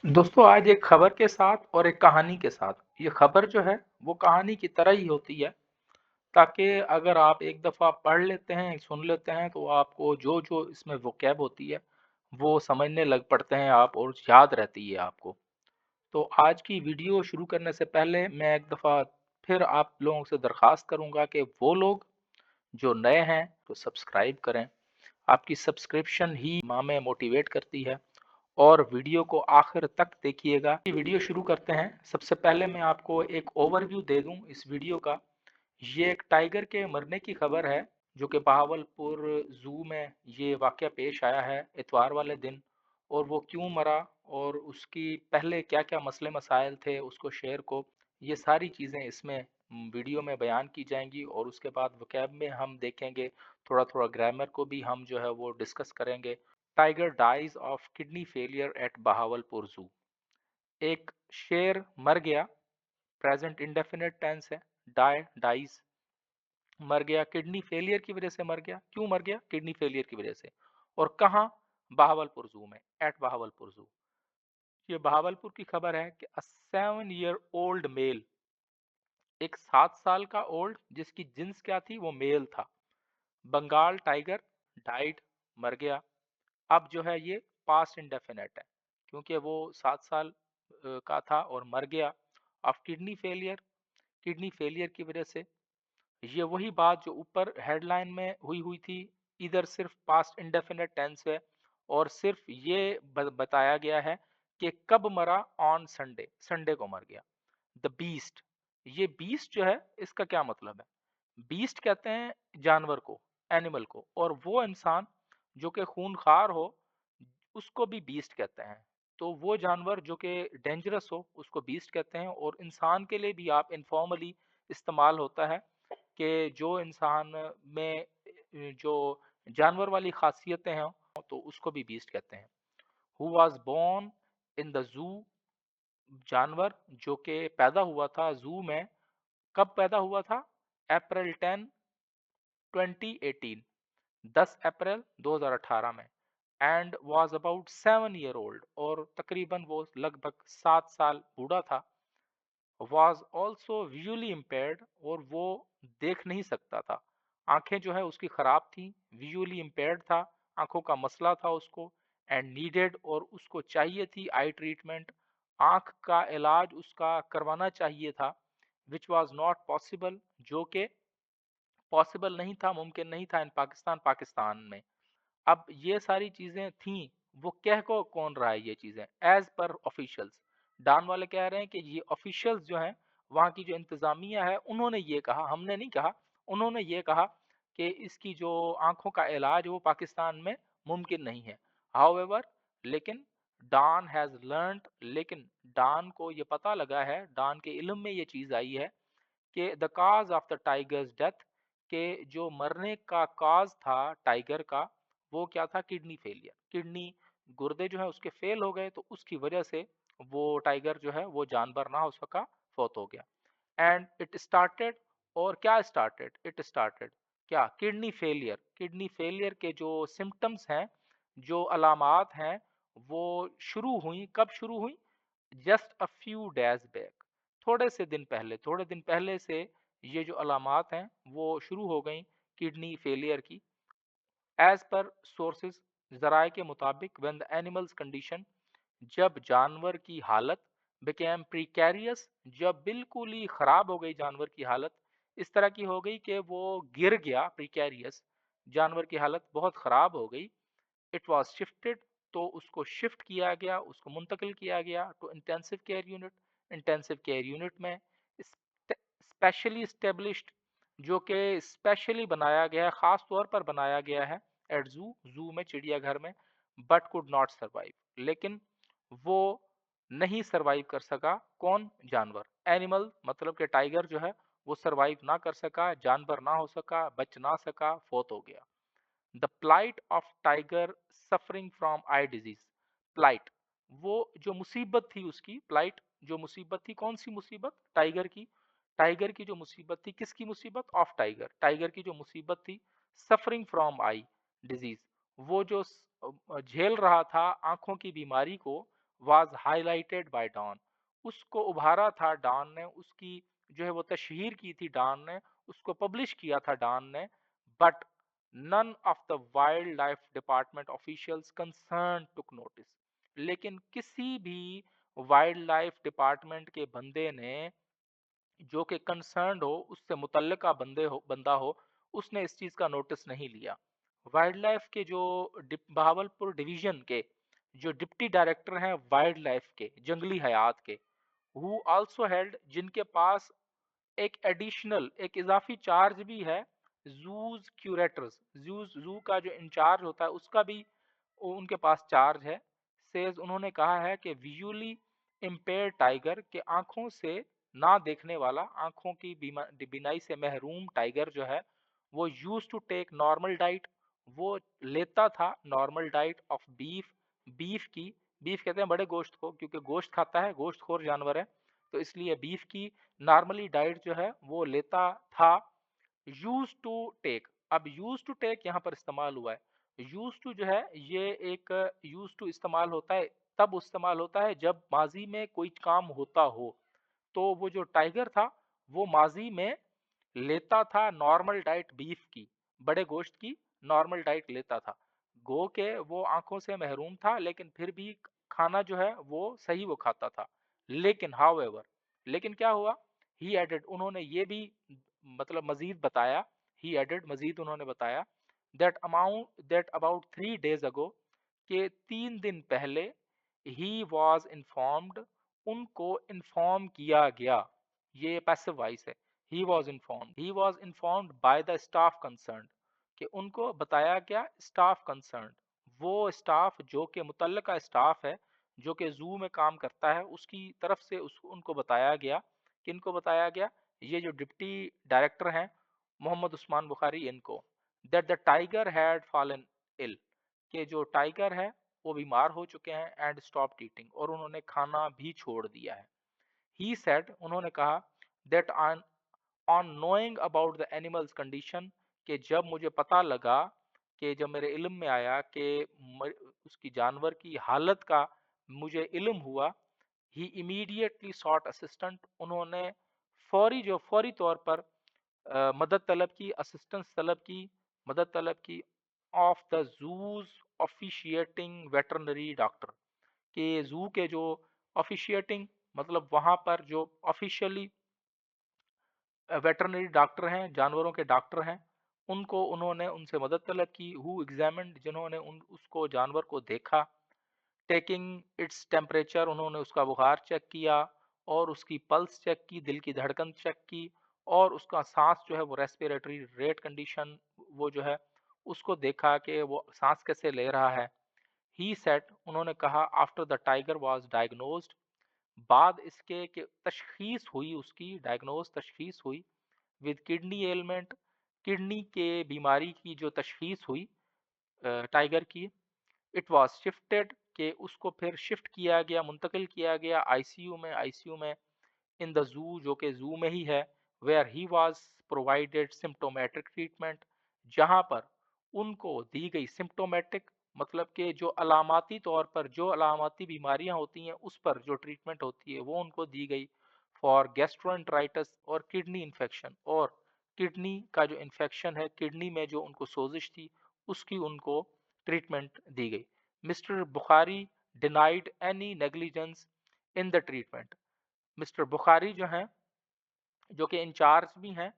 दोस्तों आज एक खबर के साथ और एक कहानी के साथ। ये खबर जो है वो कहानी की तरह ही होती है, ताकि अगर आप एक दफ़ा पढ़ लेते हैं, सुन लेते हैं तो आपको जो-जो इसमें वोकैब होती है, वो समझने लग पड़ते हैं आप और याद रहती है आपको। तो आज की वीडियो शुरू करने से पहले मैं एक दफ़ा फिर आप लोगों से दरख्वास्त करूँगा कि वो लोग जो नए हैं तो सब्सक्राइब करें। आपकी सब्सक्रिप्शन ही हमें मोटिवेट करती है और वीडियो को आखिर तक देखिएगा। वीडियो शुरू करते हैं। सबसे पहले मैं आपको एक ओवरव्यू दे दूं इस वीडियो का। ये एक टाइगर के मरने की खबर है, जो कि बहावलपुर जू में ये वाकया पेश आया है इतवार वाले दिन। और वो क्यों मरा और उसकी पहले क्या क्या मसले मसाइल थे उसको शेयर को, ये सारी चीज़ें इसमें वीडियो में बयान की जाएंगी। और उसके बाद वोकैब में हम देखेंगे, थोड़ा थोड़ा ग्रामर को भी हम जो है वो डिस्कस करेंगे। Tiger dies of kidney failure at Bahawalpur zoo. एक शेर मर गया, प्रेजेंट इंडेफिनिट टेंस है। डाइज, मर गया, किडनी फेलियर की वजह से मर गया। क्यों मर गया? किडनी फेलियर की वजह से। और कहाँ? बहावलपुर जू में, एट बहावलपुर जू। ये बहावलपुर की खबर है कि अ 7 ईयर ओल्ड मेल, एक 7 साल का ओल्ड जिसकी जिन्स क्या थी, वो मेल था, बंगाल टाइगर, डाइड, मर गया। अब जो है ये पास्ट इंडेफिनेट है, क्योंकि वो 7 साल का था और मर गया of kidney failure, kidney failure की वजह से। ये वही बात जो ऊपर हेडलाइन में हुई हुई थी, इधर सिर्फ पास्ट इंडेफिनेट टेंस है और सिर्फ ये बताया गया है कि कब मरा, ऑन संडे, संडे को मर गया। द बीस्ट, ये बीस्ट जो है इसका क्या मतलब है? बीस्ट कहते हैं जानवर को, एनिमल को, और वो इंसान जो कि खूनखार हो उसको भी बीस्ट कहते हैं। तो वो जानवर जो कि डेंजरस हो उसको बीस्ट कहते हैं। और इंसान के लिए भी आप इनफॉर्मली इस्तेमाल होता है कि जो इंसान में जो जानवर वाली खासियतें हैं तो उसको भी बीस्ट कहते हैं। Who was born in the zoo, जानवर जो कि पैदा हुआ था जू में। कब पैदा हुआ था? अप्रैल 10 2018, 10 अप्रैल 2018 में। And was about 7 year old, और तकरीबन वो लगभग 7 साल बूढ़ा था। वॉज ऑल्सो विजुअली इम्पेयर्ड, और वो देख नहीं सकता था, आंखें जो है उसकी खराब थी, विजुअली इम्पेयर्ड था, आंखों का मसला था उसको। एंड नीडेड, और उसको चाहिए थी आई ट्रीटमेंट, आंख का इलाज उसका करवाना चाहिए था। विच वॉज नॉट पॉसिबल, जो कि पॉसिबल नहीं था, मुमकिन नहीं था इन पाकिस्तान, पाकिस्तान में। अब ये सारी चीजें थी, वो कह को कौन रहा है ये चीजें? एज पर ऑफिशियल्स, डान वाले कह रहे हैं कि ये ऑफिशियल्स जो हैं, वहाँ की जो इंतजामिया है, उन्होंने ये कहा, हमने नहीं कहा। उन्होंने ये कहा कि इसकी जो आंखों का इलाज वो पाकिस्तान में मुमकिन नहीं है। हाउएवर, लेकिन डॉन हैज लर्नड, लेकिन डॉन को ये पता लगा है, डॉन के इल्म में ये चीज आई है कि the cause of the tigers death, के जो मरने का काज था टाइगर का, वो क्या था? किडनी फेलियर, किडनी, गुर्दे जो है उसके फेल हो गए, तो उसकी वजह से वो टाइगर जो है वो जानवर ना हो सका, फौत हो गया। एंड इट स्टार्टेड, और क्या स्टार्टेड? इट स्टार्टेड क्या? किडनी फेलियर, किडनी फेलियर के जो सिम्टम्स हैं, जो अलामात हैं, वो शुरू हुई, कब शुरू हुई? Just a few days back, थोड़े से दिन पहले, थोड़े दिन पहले से ये जो अलामात हैं वो शुरू हो गई किडनी फेलियर की। एज पर सोर्सेज, जराए के मुताबिक, व्हेन द एनिमल्स कंडीशन, जब जानवर की हालत, बिकेम प्रिकैरियस, जब बिल्कुल ही खराब हो गई जानवर की हालत, इस तरह की हो गई कि वो गिर गया, प्रिकैरियस, जानवर की हालत बहुत खराब हो गई। इट वाज शिफ्टेड, तो उसको शिफ्ट किया गया, उसको मुंतकिल किया गया to intensive care unit, intensive care unit में, स्पेशली स्टेब्लिश्ड, जो कि स्पेशली बनाया गया है, खास तौर पर बनाया गया है एट जू, जू में, चिड़ियाघर में। बट कुड नॉट सर्वाइव, लेकिन वो नहीं सर्वाइव कर सका। कौन? जानवर, एनिमल, मतलब कि टाइगर जो है वो सर्वाइव ना कर सका, जानवर ना हो सका, बच ना सका, फौत हो गया। The plight of tiger suffering from eye disease, plight, वो जो मुसीबत थी उसकी, प्लाइट जो मुसीबत थी, कौन सी मुसीबत? टाइगर की, टाइगर की जो मुसीबत थी, किसकी मुसीबत? ऑफ टाइगर, टाइगर की जो मुसीबत थी, सफरिंग फ्रॉम आई डिजीज, वो जो झेल रहा था आंखों की बीमारी को, वाज हाईलाइटेड बाय डॉन, उसको उभारा था डॉन ने, उसकी जो है वो तशहीर की थी डॉन ने, उसको पब्लिश किया था डॉन ने, but none of the wild life department officials concern took notice, लेकिन किसी भी वाइल्ड लाइफ डिपार्टमेंट के बंदे ने, जो कि कंसर्न्ड हो, उससे मुतल्लिका बंदा हो, उसने इस चीज का नोटिस नहीं लिया। वाइल्ड लाइफ के जो बहावलपुर डिवीजन के जो डिप्टी डायरेक्टर हैं वाइल्ड लाइफ के, जंगली हयात के, हु आल्सो हेल्ड, जिनके पास एक एडिशनल, एक इजाफी चार्ज भी है, जूज क्यूरेटर्स, जू का जो इंचार्ज होता है उसका भी उनके पास चार्ज है। सेज, उन्होंने कहा है कि विजुअली इम्पेयर टाइगर के, आंखों से ना देखने वाला, आंखों की बीनाई से महरूम टाइगर जो है, वो use to take normal diet, वो लेता था normal diet of beef, beef की, बीफ कहते हैं बड़े गोश्त को, क्योंकि गोश्त खाता है, गोश्तखोर जानवर है, तो इसलिए बीफ की नॉर्मली डाइट जो है वो लेता था। यूज टू टेक, अब यूज टू टेक यहाँ पर इस्तेमाल हुआ है। यूज टू जो है ये एक, यूज टू इस्तेमाल होता है, तब इस्तेमाल होता है जब माजी में कोई काम होता हो। तो वो जो टाइगर था वो माजी में लेता था नॉर्मल डाइट बीफ की, बड़े गोश्त की नॉर्मल डाइट लेता था। गो के वो आंखों से महरूम था, लेकिन फिर भी खाना जो है वो सही वो खाता था। लेकिन हाउएवर, लेकिन क्या हुआ, ही एडेड, उन्होंने ये भी मतलब मजीद बताया, ही एडेड, मजीद उन्होंने बताया, दैट अबाउट 3 days अगो, के 3 दिन पहले, ही वॉज इन्फॉर्म्ड, उनको इन्फॉर्म किया गया, ये पैसिव वॉइस है, he was informed by the staff concern, कि उनको बताया गया स्टाफ कंसर्न, वो स्टाफ जो कि मुतल्लिका स्टाफ है, जो कि जू में काम करता है, उसकी तरफ से उनको बताया गया, किनको बताया गया, ये जो डिप्टी डायरेक्टर हैं मोहम्मद उस्मान बुखारी, इनको, that the tiger had fallen ill, कि जो टाइगर है वो बीमार हो चुके हैं, एंड स्टॉप ईटिंग, और उन्होंने खाना भी छोड़ दिया है। ही सेड, उन्होंने कहा, that on knowing about the animals condition, कि जब मुझे पता लगा, कि जब मेरे इल्म में आया कि उसकी जानवर की हालत का मुझे इल्म हुआ, ही इमीडिएटली सॉट असिस्टेंट, उन्होंने फौरी तौर पर मदद तलब की, असिस्टेंस तलब की, मदद तलब की, of the zoos officiating veterinary doctor, के जू के जो ऑफिशिएटिंग, मतलब वहां पर जो ऑफिशियली वेटरनरी डॉक्टर हैं, जानवरों के डॉक्टर हैं, उनको उन्होंने उनसे मदद तलब की, हु एग्जामिन्ड, जिन्होंने उसको जानवर को देखा, टेकिंग इट्स टेम्परेचर, उन्होंने उसका बुखार चेक किया, और उसकी पल्स चेक की, दिल की धड़कन चेक की, और उसका सांस जो है वो रेस्पिरेटरी रेट कंडीशन, वो जो है उसको देखा कि वो सांस कैसे ले रहा है। ही सेट, उन्होंने कहा, after the tiger was diagnosed, बाद इसके कि तशखीस हुई, उसकी डायग्नोज तशखीस हुई, विद किडनी एलमेंट, किडनी के बीमारी की जो तशखीस हुई टाइगर की, इट वाज शिफ्टेड, के उसको फिर शिफ्ट किया गया, मुंतकिल किया गया आईसीयू में, इन द जू, जो कि जू में ही है, where he was provided symptomatic treatment, जहां पर उनको दी गई सिम्टोमेटिक, मतलब कि जो अलामाती तौर पर, जो अलामाती बीमारियां होती हैं उस पर जो ट्रीटमेंट होती है वो उनको दी गई, फॉर गैस्ट्रोएंटराइटिस और किडनी इन्फेक्शन, और किडनी का जो इन्फेक्शन है, किडनी में जो उनको सोजिश थी, उसकी उनको ट्रीटमेंट दी गई। Mister Bukhari denied any negligence in the treatment, mister Bukhari जो हैं, जो कि इंचार्ज भी हैं,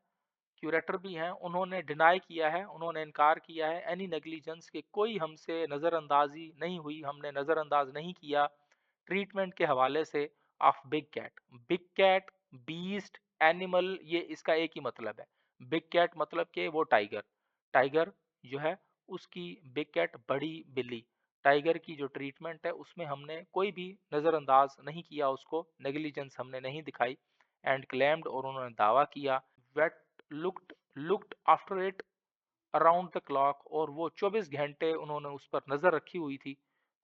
क्यूरेटर भी हैं, उन्होंने डिनाई किया है, उन्होंने इनकार किया है, एनी नेग्लिजेंस, के कोई हमसे नज़रअंदाजी नहीं हुई, हमने नज़रअंदाज नहीं किया ट्रीटमेंट के हवाले से, of big cat, big cat, beast, animal, ये इसका एक ही मतलब है, बिग कैट मतलब कि वो टाइगर, टाइगर जो है उसकी, बिग कैट बड़ी बिल्ली, टाइगर की जो ट्रीटमेंट है उसमें हमने कोई भी नज़रअंदाज नहीं किया, उसको नेग्लिजेंस हमने नहीं दिखाई, एंड क्लेम्ड, और उन्होंने दावा किया, vet looked after it around the clock, और वो 24 घंटे उन्होंने उस पर नज़र रखी हुई थी,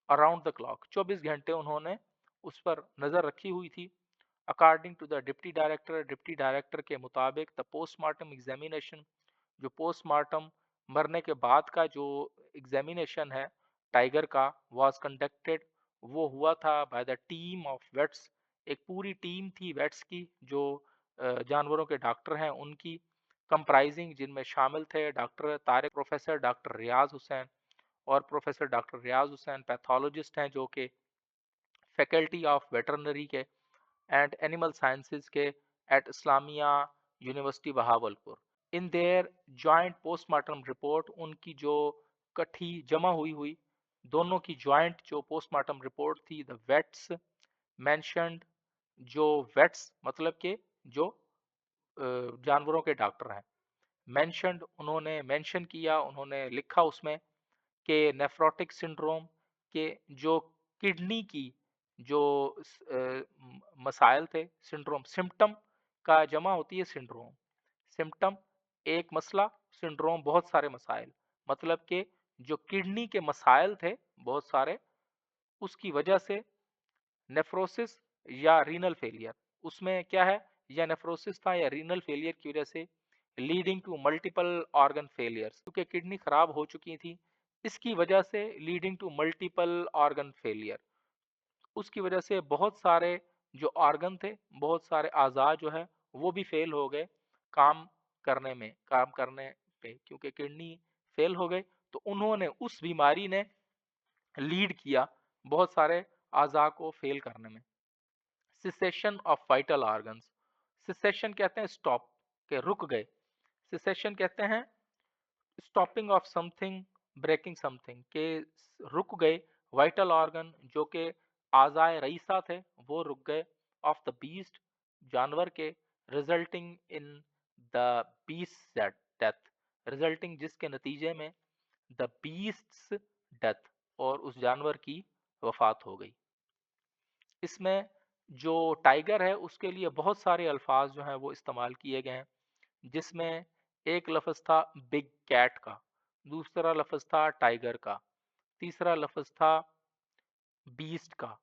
अराउंड द क्लॉक 24 घंटे उन्होंने उस पर नज़र रखी हुई थी। According to the deputy director के मुताबिक, द पोस्टमार्टम एग्जामिनेशन, जो पोस्टमार्टम मरने के बाद का जो एग्जामिनेशन है टाइगर का, वाज कंडक्टेड, वो हुआ था by the team of vets. एक पूरी टीम थी वेट्स की जो जानवरों के डॉक्टर हैं उनकी, कंप्राइजिंग जिनमें शामिल थे doctor Tariq, professor doctor Riaz Hussain और professor doctor Riaz Hussain pathologist हैं जो कि फैकल्टी ऑफ वेटरनरी के एंड एनिमल साइंसेज के at Islamia University Bahawalpur. In their joint postmortem report, उनकी जो कट्ठी जमा हुई दोनों की जॉइंट जो पोस्टमार्टम रिपोर्ट थी, द वेट्स मेंशन्ड, जो वेट्स मतलब के जो जानवरों के डॉक्टर हैं, मेंशन्ड उन्होंने मेंशन किया, उन्होंने लिखा उसमें के नेफ्रोटिक सिंड्रोम के जो किडनी की जो मसाइल थे, सिंड्रोम सिम्पटम का जमा होती है सिंड्रोम, सिम्पटम एक मसला, सिंड्रोम बहुत सारे मसाइल, मतलब कि जो किडनी के मसाइल थे बहुत सारे, उसकी वजह से नेफ्रोसिस या रीनल फेलियर, उसमें क्या है, या नेफ्रोसिस था या रीनल फेलियर की वजह से leading to multiple organ failures, क्योंकि किडनी खराब हो चुकी थी, इसकी वजह से leading to multiple organ failure, उसकी वजह से बहुत सारे जो ऑर्गन थे, बहुत सारे आज़ा जो है वो भी फेल हो गए काम काम करने पे, क्योंकि किडनी फेल हो गए तो उन्होंने उस बीमारी ने लीड किया बहुत सारे आज़ा को फेल करने में। Cessation of vital organs, cessation कहते हैं स्टॉप, के रुक गए, सिसेशन कहते हैं stopping of something, breaking something, के रुक गए वाइटल ऑर्गन जो कि आज़ाए रईसा थे वो रुक गए, ऑफ द बीस्ट जानवर के, resulting in the beast death, resulting जिसके नतीजे में द बीस्ट्स डेथ, और उस जानवर की वफात हो गई। इसमें जो टाइगर है उसके लिए बहुत सारे अल्फाज जो हैं वो इस्तेमाल किए गए हैं, जिसमें एक लफ्ज़ था बिग कैट का, दूसरा लफ्ज़ था टाइगर का, तीसरा लफ्ज़ था बीस्ट का,